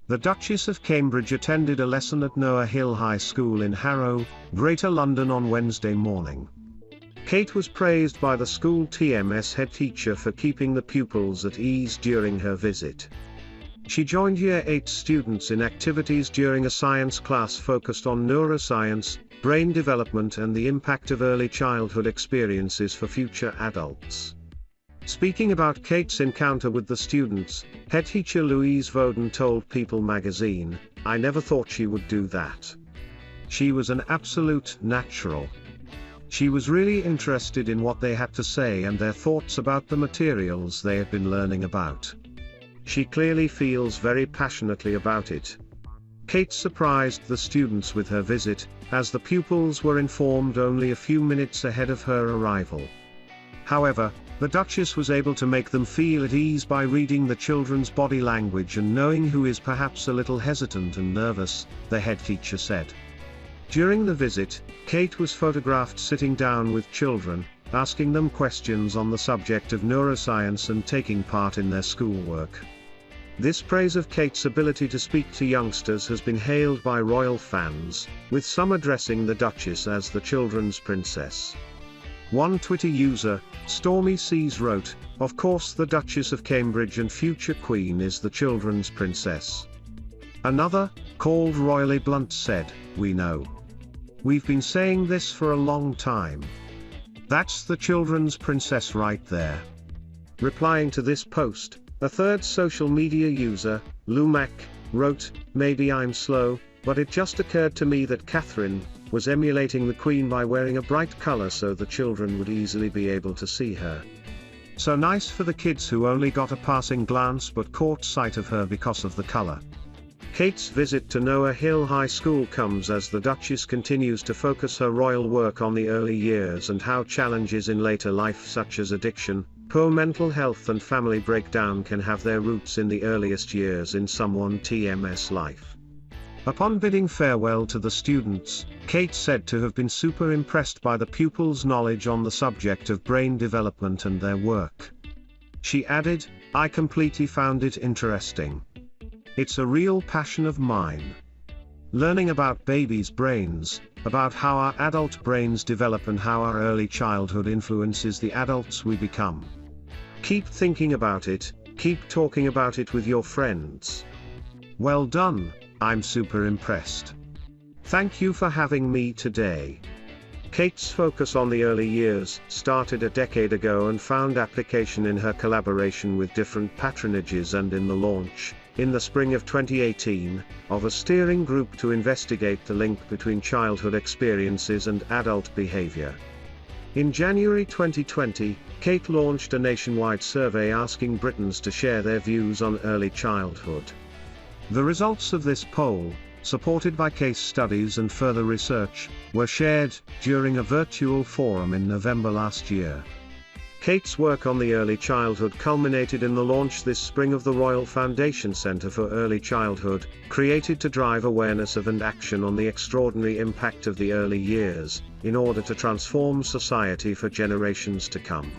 The Duchess of Cambridge attended a lesson at Noah Hill High School in Harrow, Greater London on Wednesday morning. Kate was praised by the school TMS head teacher for keeping the pupils at ease during her visit. She joined Year 8 students in activities during a science class focused on neuroscience, brain development and the impact of early childhood experiences for future adults. Speaking about Kate's encounter with the students, head teacher Louise Voden told People magazine, "I never thought she would do that. She was an absolute natural. She was really interested in what they had to say and their thoughts about the materials they had been learning about. She clearly feels very passionately about it." Kate surprised the students with her visit, as the pupils were informed only a few minutes ahead of her arrival. However, the Duchess was able to make them feel at ease by reading the children's body language and knowing who is perhaps a little hesitant and nervous, the head teacher said. During the visit, Kate was photographed sitting down with children, asking them questions on the subject of neuroscience and taking part in their schoolwork. This praise of Kate's ability to speak to youngsters has been hailed by royal fans, with some addressing the Duchess as the children's princess. One Twitter user, Stormy Seas, wrote, "Of course the Duchess of Cambridge and future Queen is the children's princess." Another, called Royally Blunt, said, "We know. We've been saying this for a long time. That's the children's princess right there." Replying to this post, a third social media user, Lumac, wrote, "Maybe I'm slow, but it just occurred to me that Catherine was emulating the Queen by wearing a bright color so the children would easily be able to see her. So nice for the kids who only got a passing glance but caught sight of her because of the color." Kate's visit to Noah Hill High School comes as the Duchess continues to focus her royal work on the early years and how challenges in later life such as addiction, poor mental health and family breakdown can have their roots in the earliest years in someone TMS life. Upon bidding farewell to the students, Kate said to have been super impressed by the pupils' knowledge on the subject of brain development and their work. She added, "I completely found it interesting. It's a real passion of mine. Learning about babies' brains, about how our adult brains develop and how our early childhood influences the adults we become. Keep thinking about it, keep talking about it with your friends. Well done, I'm super impressed. Thank you for having me today." Kate's focus on the early years started a decade ago and found application in her collaboration with different patronages and in the launch, in the spring of 2018, of a steering group to investigate the link between childhood experiences and adult behavior. In January 2020, Kate launched a nationwide survey asking Britons to share their views on early childhood. The results of this poll, supported by case studies and further research, were shared during a virtual forum in November last year. Kate's work on the early childhood culminated in the launch this spring of the Royal Foundation Centre for Early Childhood, created to drive awareness of and action on the extraordinary impact of the early years, in order to transform society for generations to come.